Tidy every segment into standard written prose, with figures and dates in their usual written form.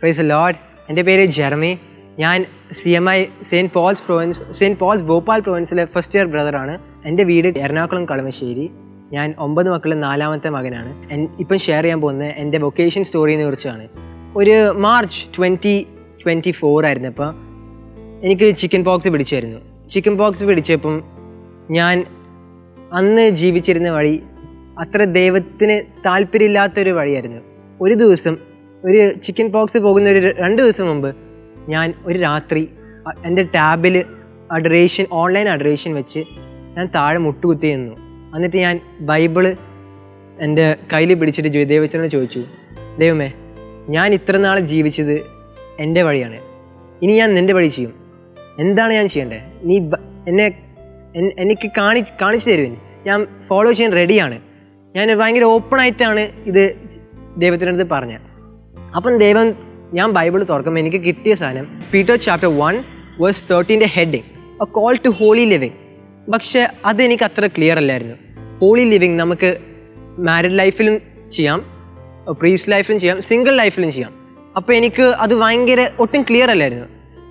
Praise the Lord. എൻ്റെ പേര് Jeremy. ഞാൻ CMI സെയിൻറ്റ് പോൾസ് ഭോപ്പാൽ പ്രൊവിൻസിലെ ഫസ്റ്റ് ഇയർ ബ്രദറാണ്. എൻ്റെ വീട് എറണാകുളം കളമശ്ശേരി. ഞാൻ 9 മക്കളിൽ 4ാമത്തെ മകനാണ്. ഇപ്പം ഷെയർ ചെയ്യാൻ പോകുന്നത് എൻ്റെ വൊക്കേഷൻ സ്റ്റോറിനെ കുറിച്ചാണ്. ഒരു മാർച്ച് 2024 ആയിരുന്നപ്പോൾ എനിക്ക് ചിക്കൻ പോക്സ് പിടിച്ചായിരുന്നു. ചിക്കൻ പോക്സ് പിടിച്ചപ്പം ഞാൻ അന്ന് ജീവിച്ചിരുന്ന വഴി അത്ര ദൈവത്തിന് താല്പര്യമില്ലാത്തൊരു വഴിയായിരുന്നു. ഒരു ദിവസം ഒരു ചിക്കൻ പോക്സ് പോകുന്ന ഒരു 2 ദിവസം മുമ്പ് ഞാൻ ഒരു രാത്രി എൻ്റെ ടാബിൽ ഓൺലൈൻ അഡറേഷൻ വെച്ച് ഞാൻ താഴെ മുട്ടുകുത്തി നിന്നു. എന്നിട്ട് ഞാൻ ബൈബിള് എൻ്റെ കയ്യിൽ പിടിച്ചിട്ട് ദൈവത്തിനോട് ചോദിച്ചു, ദൈവമേ, ഞാൻ ഇത്ര നാൾ ജീവിച്ചത് എൻ്റെ വഴിയാണ്, ഇനി ഞാൻ നിൻ്റെ വഴി ചെയ്യും. എന്താണ് ഞാൻ ചെയ്യേണ്ടത്? നീ എനിക്ക് കാണിച്ചു തരുവിൻ. ഞാൻ ഫോളോ ചെയ്യാൻ റെഡിയാണ്. ഞാൻ ഭയങ്കര ഓപ്പണായിട്ടാണ് ഇത് ദൈവത്തിനടുത്ത് പറഞ്ഞത്. അപ്പം ദൈവം, ഞാൻ ബൈബിൾ തുറക്കുമ്പോൾ എനിക്ക് കിട്ടിയ സാധനം Peter chapter 1:13 heading a call to holy living. പക്ഷെ അതെനിക്ക് അത്ര ക്ലിയർ അല്ലായിരുന്നു. ഹോളി ലിവിങ് നമുക്ക് മാരിഡ് ലൈഫിലും ചെയ്യാം, പ്രീസ്റ്റ് ലൈഫിലും ചെയ്യാം, സിംഗിൾ ലൈഫിലും ചെയ്യാം. അപ്പോൾ എനിക്ക് അത് ഭയങ്കര ഒട്ടും ക്ലിയർ അല്ലായിരുന്നു.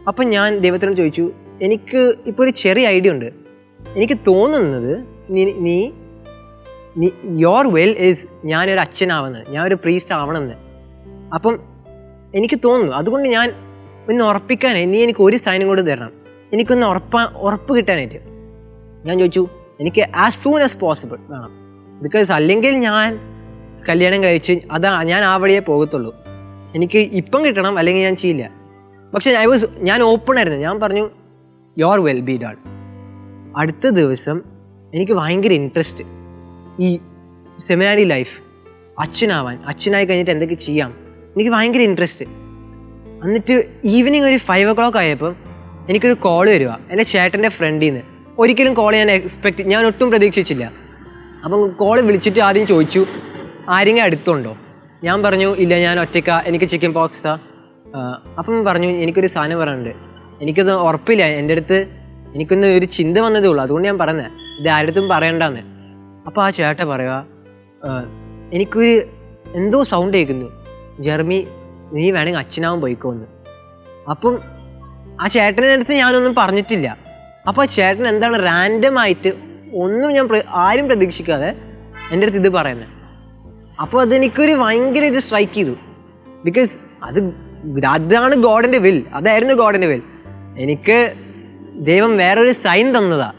അപ്പം ഞാൻ ദൈവത്തിനോട് ചോദിച്ചു, എനിക്ക് ഇപ്പോൾ ഒരു ചെറിയ ഐഡിയ ഉണ്ട്. എനിക്ക് തോന്നുന്നത് നീ യോർ വിൽ ഈസ് ഞാനൊരു അച്ഛനാവുന്നത്, ഞാൻ ഒരു പ്രീസ്റ്റ് ആവണമെന്ന്. അപ്പം എനിക്ക് തോന്നുന്നു, അതുകൊണ്ട് ഞാൻ ഒന്ന് ഉറപ്പിക്കാനായി നീ എനിക്ക് ഒരു സൈനും കൂടി തരണം, എനിക്കൊന്ന് ഉറപ്പ് കിട്ടാനായിട്ട്. ഞാൻ ചോദിച്ചു, എനിക്ക് ആസ് സൂൺ ആസ് പോസിബിൾ വേണം. ബിക്കോസ് അല്ലെങ്കിൽ ഞാൻ കല്യാണം കഴിച്ച് ഞാൻ ആ വഴിയേ പോകത്തുള്ളൂ. എനിക്ക് ഇപ്പം കിട്ടണം, അല്ലെങ്കിൽ ഞാൻ ചെയ്യില്ല. പക്ഷെ ഞാൻ ഓപ്പൺ ആയിരുന്നു. ഞാൻ പറഞ്ഞു, യോർ വിൽ ബി ഡൺ. അടുത്ത ദിവസം എനിക്ക് ഭയങ്കര ഇൻട്രസ്റ്റ് ഈ സെമിനാരി ലൈഫ്, അച്ഛനായി കഴിഞ്ഞിട്ട് എന്തൊക്കെ ചെയ്യാം, എനിക്ക് ഭയങ്കര ഇൻട്രസ്റ്റ്. എന്നിട്ട് ഈവനിങ് ഒരു 5 o'clock ആയപ്പോൾ എനിക്കൊരു കോൾ വരിക എൻ്റെ ചേട്ടൻ്റെ ഫ്രണ്ടിൽ നിന്ന്. ഒരിക്കലും കോൾ ഞാൻ ഒട്ടും പ്രതീക്ഷിച്ചില്ല. അപ്പം കോൾ വിളിച്ചിട്ട് ആദ്യം ചോദിച്ചു, ആരെങ്കിലും അടുത്തുണ്ടോ? ഞാൻ പറഞ്ഞു, ഇല്ല, ഞാൻ ഒറ്റയ്ക്കാ, എനിക്ക് ചിക്കൻ പോക്സാ. അപ്പം പറഞ്ഞു, എനിക്കൊരു സാധനം പറയാനുണ്ട്, എനിക്കത് ഉറപ്പില്ല, എൻ്റെ അടുത്ത് എനിക്കൊന്ന് ഒരു ചിന്ത വന്നതേ ഉള്ളൂ, അതുകൊണ്ട് ഞാൻ പറഞ്ഞത്, ഇത് ആരുടെ പറയണ്ടെന്ന്. അപ്പോൾ ആ ചേട്ട പറയുക, എനിക്കൊരു എന്തോ സൗണ്ട് കേൾക്കുന്നു, ജെർമി, നീ വേണമെങ്കിൽ അച്ഛനാവും പോയിക്കോന്ന്. അപ്പം ആ ചേട്ടൻ്റെ അടുത്ത് ഞാനൊന്നും പറഞ്ഞിട്ടില്ല. അപ്പോൾ ആ ചേട്ടൻ എന്താണ് റാൻഡമായിട്ട് ഒന്നും ഞാൻ ആരും പ്രതീക്ഷിക്കാതെ എൻ്റെ അടുത്ത് ഇത് പറയുന്നത്. അപ്പോൾ അതെനിക്കൊരു ഭയങ്കര ഇത് സ്ട്രൈക്ക് ചെയ്തു. ബിക്കോസ് അതാണ് ഗോഡിൻ്റെ വിൽ, അതായിരുന്നു ഗോഡിൻ്റെ വിൽ. എനിക്ക് ദൈവം വേറൊരു സൈൻ തന്നതാ,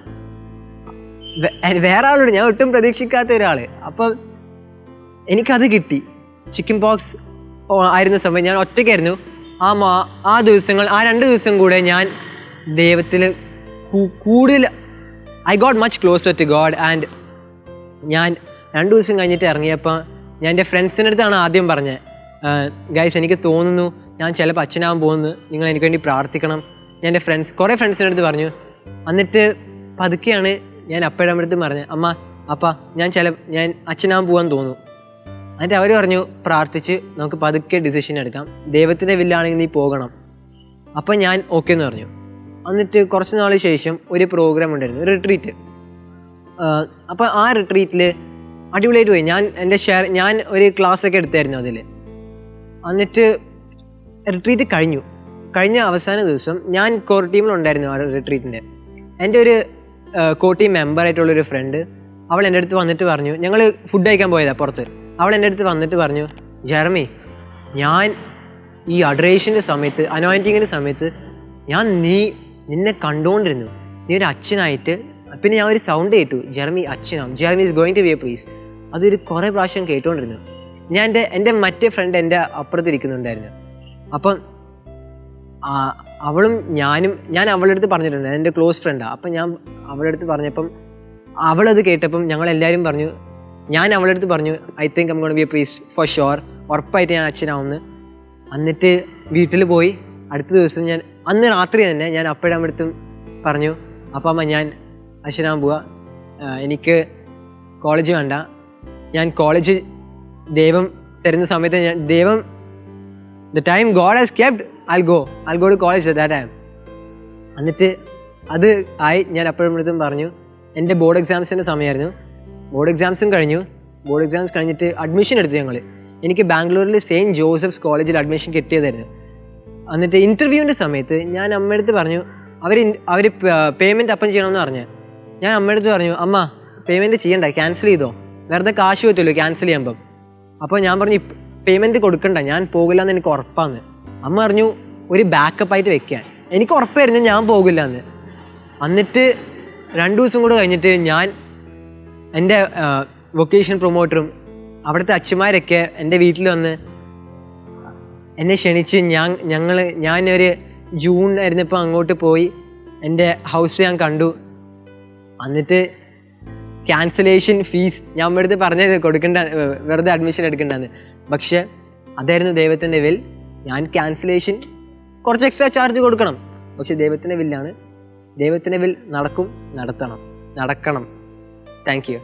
വേറെ ആളോട്, ഞാൻ ഒട്ടും പ്രതീക്ഷിക്കാത്ത ഒരാൾ. അപ്പം എനിക്കത് കിട്ടി. ചിക്കൻ പോക്സ് ആയിരുന്ന സമയം ഞാൻ ഒറ്റയ്ക്കായിരുന്നു. ആ ദിവസങ്ങൾ, ആ 2 ദിവസം കൂടെ ഞാൻ ദൈവത്തിൽ കൂടുതൽ I got much closer to God. And ഞാൻ 2 ദിവസം കഴിഞ്ഞിട്ട് ഇറങ്ങിയപ്പോൾ ഞാൻ എൻ്റെ ഫ്രണ്ട്സിൻ്റെ അടുത്താണ് ആദ്യം പറഞ്ഞത്, ഗൈസ്, എനിക്ക് തോന്നുന്നു ഞാൻ ചിലപ്പോൾ അച്ഛനാവാൻ പോകുന്നു, നിങ്ങൾ എനിക്ക് വേണ്ടി പ്രാർത്ഥിക്കണം. ഞാൻ എൻ്റെ കുറേ ഫ്രണ്ട്സിൻ്റെ അടുത്ത് പറഞ്ഞു. എന്നിട്ട് പതുക്കെയാണ് ഞാൻ അപ്പോഴടുത്ത് പറഞ്ഞത്, അപ്പ ഞാൻ അച്ഛനാവാൻ പോകാൻ തോന്നുന്നു. എന്നിട്ട് അവർ പറഞ്ഞു, പ്രാർത്ഥിച്ച് നമുക്ക് പതുക്കെ ഡിസിഷൻ എടുക്കാം, ദൈവത്തിൻ്റെ വില്ലാണെങ്കിൽ നീ പോകണം. അപ്പം ഞാൻ ഓക്കെ എന്ന് പറഞ്ഞു. എന്നിട്ട് കുറച്ച് നാൾ ശേഷം ഒരു പ്രോഗ്രാം ഉണ്ടായിരുന്നു, ഒരു റിട്രീറ്റ്. അപ്പോൾ ആ റിട്രീറ്റിൽ അടിപൊളിയായിട്ട് പോയി. ഞാൻ ഒരു ക്ലാസ്സൊക്കെ എടുത്തായിരുന്നു അതിൽ. എന്നിട്ട് റിട്രീറ്റ് കഴിഞ്ഞ അവസാന ദിവസം ഞാൻ കോർ ടീമിലുണ്ടായിരുന്നു ആ റിട്രീറ്റിൻ്റെ. എൻ്റെ ഒരു കോർ ടീം മെമ്പറായിട്ടുള്ളൊരു ഫ്രണ്ട്, അവൾ എൻ്റെ അടുത്ത് വന്നിട്ട് പറഞ്ഞു, ഞങ്ങൾ ഫുഡ് കഴിക്കാൻ പോയതാണ് പുറത്ത്. അവൾ എൻ്റെ അടുത്ത് വന്നിട്ട് പറഞ്ഞു, ജെർമി, ഞാൻ ഈ അഡറേഷൻ്റെ സമയത്ത്, അനോയിൻറ്റിങ്ങിൻ്റെ സമയത്ത് ഞാൻ നിന്നെ കണ്ടുകൊണ്ടിരുന്നു, നീ ഒരു അച്ഛനായിട്ട്. പിന്നെ ഞാൻ ഒരു സൗണ്ട് കേട്ടു, ജെർമി അച്ഛനാവും, Jeremy is going to be a priest. അതൊരു കുറേ പ്രാവശ്യം കേട്ടുകൊണ്ടിരുന്നു. എൻ്റെ മറ്റേ ഫ്രണ്ട് എൻ്റെ അപ്പുറത്തിരിക്കുന്നുണ്ടായിരുന്നു. അപ്പം അവളും ഞാൻ അവളുടെ അടുത്ത് പറഞ്ഞിട്ടുണ്ട്, എൻ്റെ ക്ലോസ് ഫ്രണ്ടാണ്. അപ്പം ഞാൻ അവളുടെ അടുത്ത് പറഞ്ഞപ്പം അവളത് കേട്ടപ്പം ഞങ്ങളെല്ലാവരും പറഞ്ഞു, ഞാൻ അവളുടെ അടുത്ത് പറഞ്ഞു, I think I'm gonna B a priest for sure, ഉറപ്പായിട്ട് ഞാൻ അച്ഛനാവുമെന്ന്. എന്നിട്ട് വീട്ടിൽ പോയി. അടുത്ത ദിവസം അന്ന് രാത്രി തന്നെ ഞാൻ അപ്പോഴടുത്തും പറഞ്ഞു, അമ്മ, ഞാൻ അച്ഛനാവാൻ പോവാ, എനിക്ക് കോളേജ് വേണ്ട, ഞാൻ കോളേജ് ദൈവം തരുന്ന സമയത്ത് ദൈവം the time God has kept, I'll go to college at that time. എന്നിട്ട് അത് ഞാൻ അപ്പോഴടുത്തും പറഞ്ഞു. എൻ്റെ ബോർഡ് എക്സാംസിൻ്റെ സമയമായിരുന്നു. ബോർഡ് എക്സാംസും കഴിഞ്ഞു. ബോർഡ് എക്സാംസ് കഴിഞ്ഞിട്ട് അഡ്മിഷൻ എടുത്തു ഞങ്ങൾ. എനിക്ക് ബാംഗ്ലൂരിൽ സെയിൻറ്റ് ജോസഫ്സ് കോളേജിൽ അഡ്മിഷൻ കിട്ടിയതായിരുന്നു. എന്നിട്ട് ഇൻ്റർവ്യൂവിൻ്റെ സമയത്ത് ഞാൻ അമ്മയടുത്ത് പറഞ്ഞു, അവർ പേയ്മെൻറ്റ് അപ്പം ചെയ്യണമെന്ന് പറഞ്ഞു. ഞാൻ അമ്മയടുത്ത് പറഞ്ഞു, അമ്മ പേയ്മെൻറ്റ് ചെയ്യണ്ട, ക്യാൻസൽ ചെയ്തോ, വെറുതെ കാശ് പറ്റുമല്ലോ ക്യാൻസൽ ചെയ്യുമ്പം. അപ്പോൾ ഞാൻ പറഞ്ഞു പേയ്മെൻറ്റ് കൊടുക്കണ്ട, ഞാൻ പോകില്ല എന്ന് എനിക്ക് ഉറപ്പാന്ന്. അമ്മ പറഞ്ഞു ഒരു ബാക്കപ്പായിട്ട് വെക്കാൻ. എനിക്ക് ഉറപ്പായിരുന്നു ഞാൻ പോകില്ല എന്ന്. എന്നിട്ട് 2 ദിവസം കൂടെ കഴിഞ്ഞിട്ട് ഞാൻ എൻ്റെ വൊക്കേഷൻ പ്രൊമോട്ടറും അവിടുത്തെ അച്ഛന്മാരൊക്കെ എൻ്റെ വീട്ടിൽ വന്ന് എന്നെ ക്ഷണിച്ച് ഞാനൊരു ജൂൺ ആയിരുന്നപ്പോൾ അങ്ങോട്ട് പോയി എൻ്റെ ഹൗസ് ഞാൻ കണ്ടു. എന്നിട്ട് ക്യാൻസലേഷൻ ഫീസ് ഞാൻ അമ്മയടുത്ത് പറഞ്ഞത് കൊടുക്കണ്ട, വെറുതെ അഡ്മിഷൻ എടുക്കണ്ടെന്ന്. പക്ഷെ അതായിരുന്നു ദൈവത്തിൻ്റെ വിൽ. ഞാൻ ക്യാൻസലേഷൻ കുറച്ച് എക്സ്ട്രാ ചാർജ് കൊടുക്കണം, പക്ഷെ ദൈവത്തിൻ്റെ വില്ലാണ്. ദൈവത്തിൻ്റെ വിൽ നടക്കണം. Thank you.